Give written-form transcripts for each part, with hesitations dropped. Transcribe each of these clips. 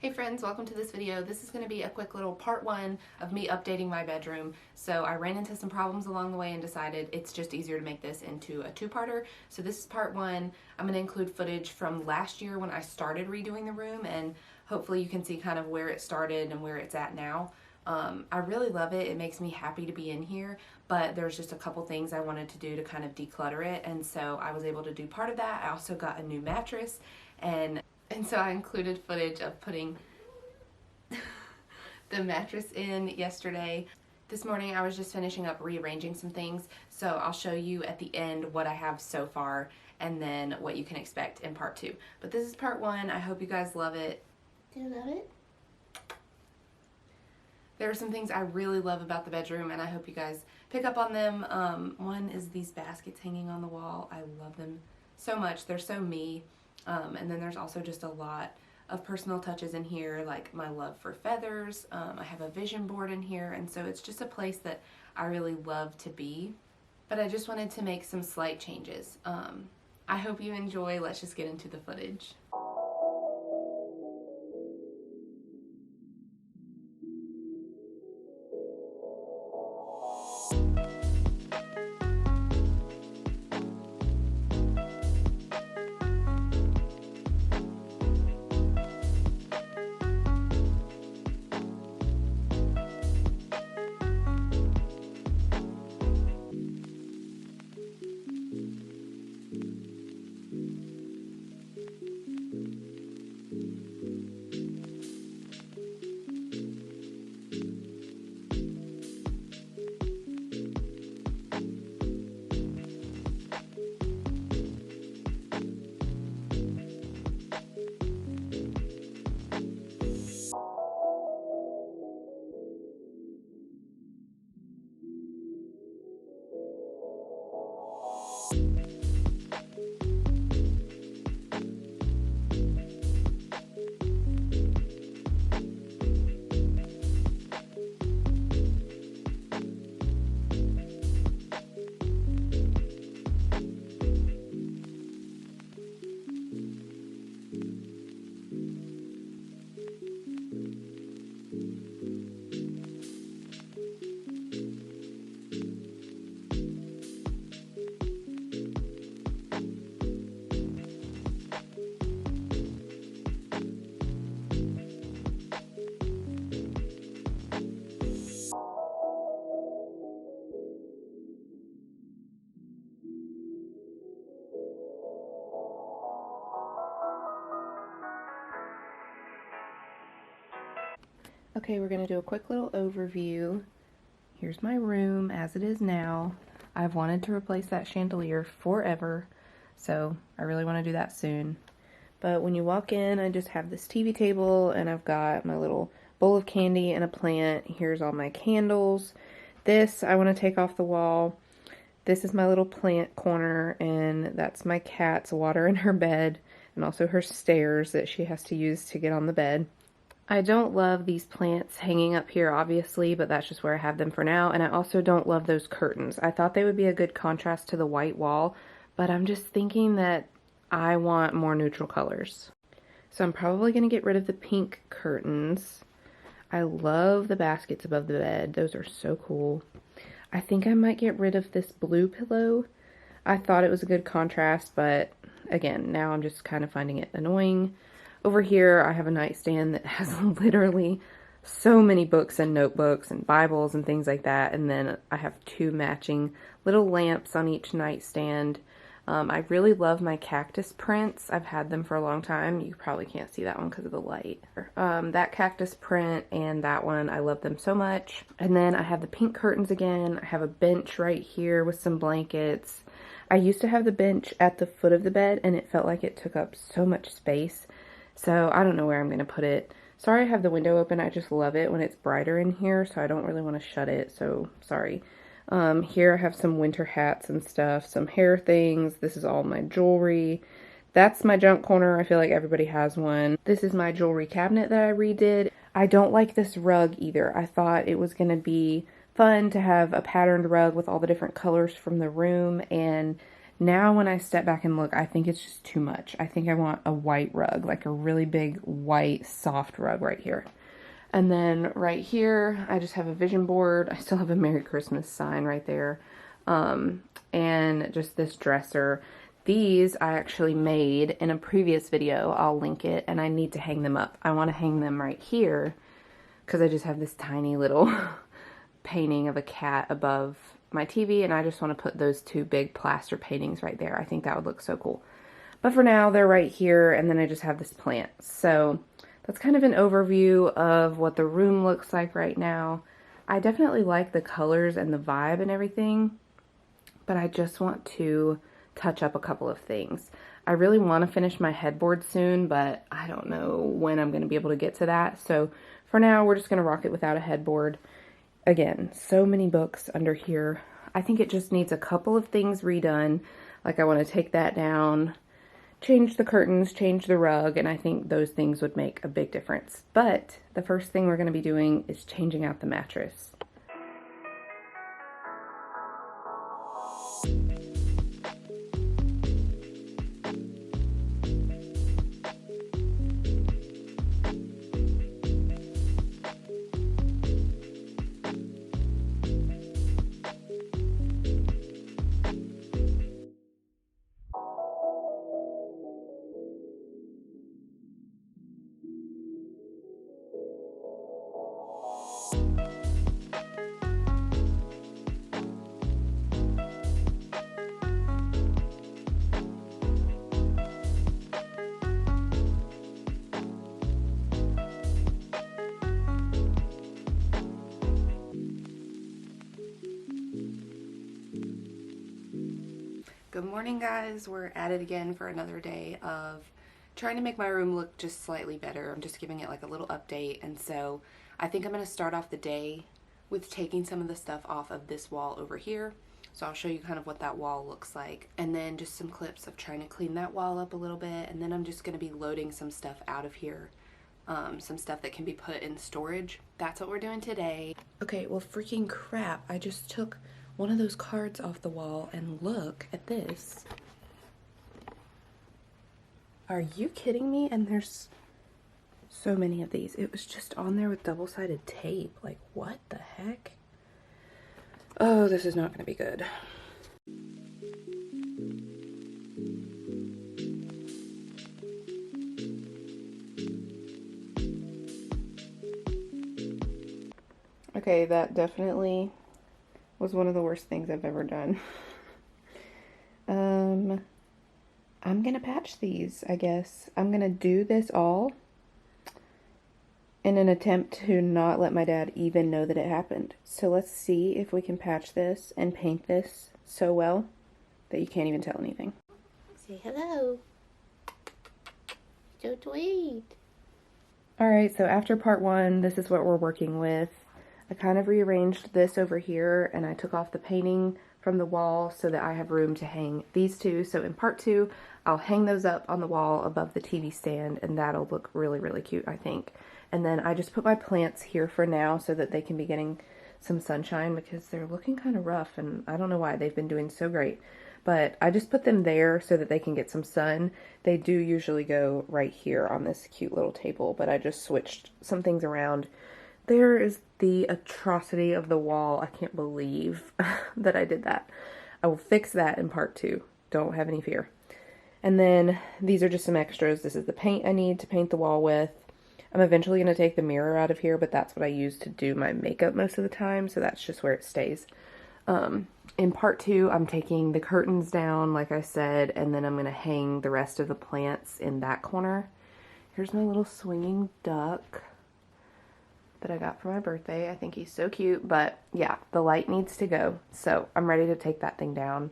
Hey friends, welcome to this video. This is going to be a quick little part one of me updating my bedroom. So I ran into some problems along the way and decided it's just easier to make this into a two-parter. So this is part one. I'm going to include footage from last year when I started redoing the room, and hopefully you can see kind of where it started and where it's at now. I really love it. It makes me happy to be in here, but there's just a couple things I wanted to do to kind of declutter it, and so I was able to do part of that. I also got a new mattress, and so I included footage of putting the mattress in yesterday. This morning I was just finishing up rearranging some things, so I'll show you at the end what I have so far and then what you can expect in part two. But this is part one. I hope you guys love it. Do you love it? There are some things I really love about the bedroom, and I hope you guys pick up on them. One is these baskets hanging on the wall. I love them so much. They're so me. And then there's also just a lot of personal touches in here, like my love for feathers. I have a vision board in here, and so it's just a place that I really love to be. But I just wanted to make some slight changes. I hope you enjoy. Let's just get into the footage. Okay, we're gonna do a quick little overview. Here's my room as it is now. I've wanted to replace that chandelier forever, so I really want to do that soon. But when you walk in, I just have this TV table, and I've got my little bowl of candy and a plant. Here's all my candles. This I want to take off the wall. This is my little plant corner, and that's my cat's water in her bed, and also her stairs that she has to use to get on the bed. I don't love these plants hanging up here, obviously, but that's just where I have them for now. And I also don't love those curtains. I thought they would be a good contrast to the white wall, but I'm just thinking that I want more neutral colors. So I'm probably going to get rid of the pink curtains. I love the baskets above the bed. Those are so cool. I think I might get rid of this blue pillow. I thought it was a good contrast, but again, now I'm just kind of finding it annoying. Over here, I have a nightstand that has literally so many books and notebooks and Bibles and things like that. And then I have two matching little lamps on each nightstand. I really love my cactus prints. I've had them for a long time. You probably can't see that one because of the light. That cactus print and that one, I love them so much. And then I have the pink curtains again. I have a bench right here with some blankets. I used to have the bench at the foot of the bed, and it felt like it took up so much space. So I don't know where I'm going to put it. Sorry I have the window open. I just love it when it's brighter in here, so I don't really want to shut it, so sorry. Here I have some winter hats and stuff, some hair things. This is all my jewelry. That's my junk corner. I feel like everybody has one. This is my jewelry cabinet that I redid. I don't like this rug either. I thought it was going to be fun to have a patterned rug with all the different colors from the room, and Now when I step back and look, I think it's just too much. I think I want a white rug, like a really big white soft rug right here. And then right here, I just have a vision board. I still have a Merry Christmas sign right there. And just this dresser. These I actually made in a previous video. I'll link it, and I need to hang them up. I want to hang them right here because I just have this tiny little painting of a cat above my TV, and I just want to put those two big plaster paintings right there. I think that would look so cool. But for now, they're right here, and then I just have this plant. So that's kind of an overview of what the room looks like right now. I definitely like the colors and the vibe and everything, but I just want to touch up a couple of things. I really want to finish my headboard soon, but I don't know when I'm going to be able to get to that. So for now, we're just going to rock it without a headboard. Again, so many books under here. I think it just needs a couple of things redone. Like I want to take that down, change the curtains, change the rug, and I think those things would make a big difference. But the first thing we're going to be doing is changing out the mattress. Good morning, guys. We're at it again for another day of trying to make my room look just slightly better. I'm just giving it like a little update, and so I think I'm going to start off the day with taking some of the stuff off of this wall over here. So I'll show you kind of what that wall looks like, and then just some clips of trying to clean that wall up a little bit, and then I'm just going to be loading some stuff out of here, some stuff that can be put in storage. That's what we're doing today. Okay, well, freaking crap. I just took one of those cards off the wall, and look at this. Are you kidding me? And there's so many of these. It was just on there with double-sided tape. Like, what the heck? Oh, this is not going to be good. Okay, that definitely was one of the worst things I've ever done. I'm gonna patch these, I guess. I'm gonna do this all in an attempt to not let my dad even know that it happened. So let's see if we can patch this and paint this so well that you can't even tell anything. Say hello. So sweet. Alright, so after part one, this is what we're working with. I kind of rearranged this over here, and I took off the painting from the wall so that I have room to hang these two. So in part two, I'll hang those up on the wall above the TV stand, and that'll look really, really cute, I think. And then I just put my plants here for now so that they can be getting some sunshine because they're looking kind of rough, and I don't know why. They've been doing so great. But I just put them there so that they can get some sun. They do usually go right here on this cute little table, but I just switched some things around. There is the atrocity of the wall. I can't believe that I did that. I will fix that in part two. Don't have any fear. And then these are just some extras. This is the paint I need to paint the wall with. I'm eventually going to take the mirror out of here, but that's what I use to do my makeup most of the time, so that's just where it stays. In part two, I'm taking the curtains down, like I said, and then I'm going to hang the rest of the plants in that corner. Here's my little swinging duck that I got for my birthday. I think he's so cute, but yeah, the light needs to go, so I'm ready to take that thing down.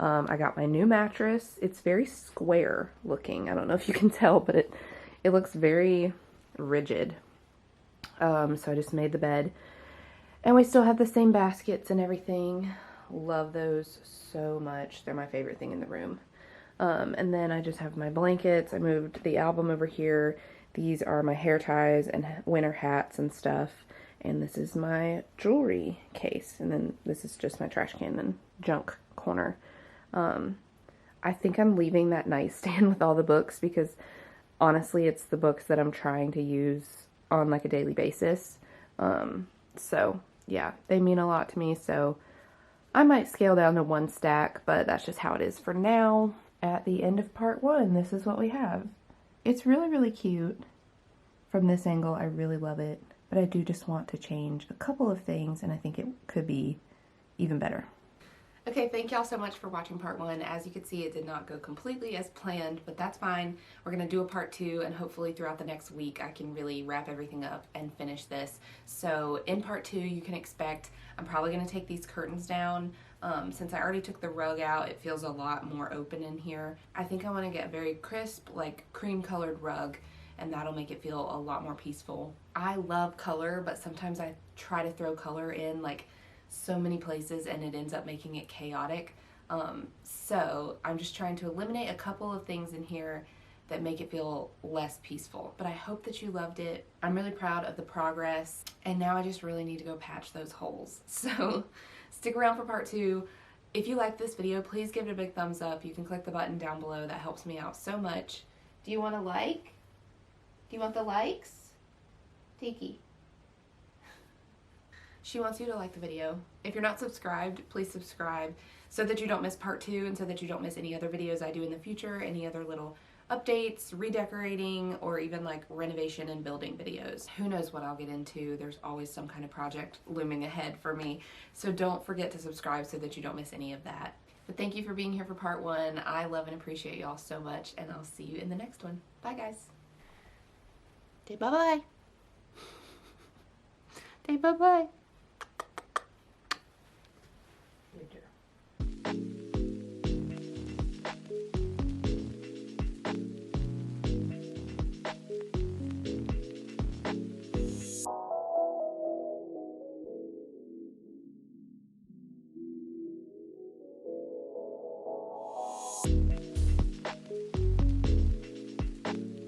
I got my new mattress. It's very square looking. I don't know if you can tell, but it looks very rigid. So I just made the bed, and we still have the same baskets and everything. Love those so much. They're my favorite thing in the room. And then I just have my blankets. I moved the album over here. These are my hair ties and winter hats and stuff. And this is my jewelry case. And then this is just my trash can and junk corner. I think I'm leaving that nightstand with all the books because honestly, it's the books that I'm trying to use on like a daily basis. So yeah, they mean a lot to me. So I might scale down to 1 stack, but that's just how it is for now. At the end of part 1, this is what we have. It's really, really cute. From this angle, I really love it, but I do just want to change a couple of things, and I think it could be even better. Okay, thank y'all so much for watching part 1. As you can see, it did not go completely as planned, but that's fine. We're gonna do a part 2, and hopefully throughout the next week I can really wrap everything up and finish this. So in part 2, you can expect, I'm probably gonna take these curtains down. Since I already took the rug out, it feels a lot more open in here. I think I wanna get a very crisp, like cream colored rug, and that'll make it feel a lot more peaceful. I love color, but sometimes I try to throw color in like so many places and it ends up making it chaotic. So I'm just trying to eliminate a couple of things in here that make it feel less peaceful. But I hope that you loved it. I'm really proud of the progress, and now I just really need to go patch those holes. So stick around for part 2. If you like this video, please give it a big thumbs up. You can click the button down below. That helps me out so much. Do you want a like? Do you want the likes? Tiki. She wants you to like the video. If you're not subscribed, please subscribe so that you don't miss part 2 and so that you don't miss any other videos I do in the future, any other little updates, redecorating, or even like renovation and building videos. Who knows what I'll get into. There's always some kind of project looming ahead for me. So don't forget to subscribe so that you don't miss any of that. But thank you for being here for part 1. I love and appreciate y'all so much, and I'll see you in the next one. Bye guys. Say bye-bye. Say bye-bye.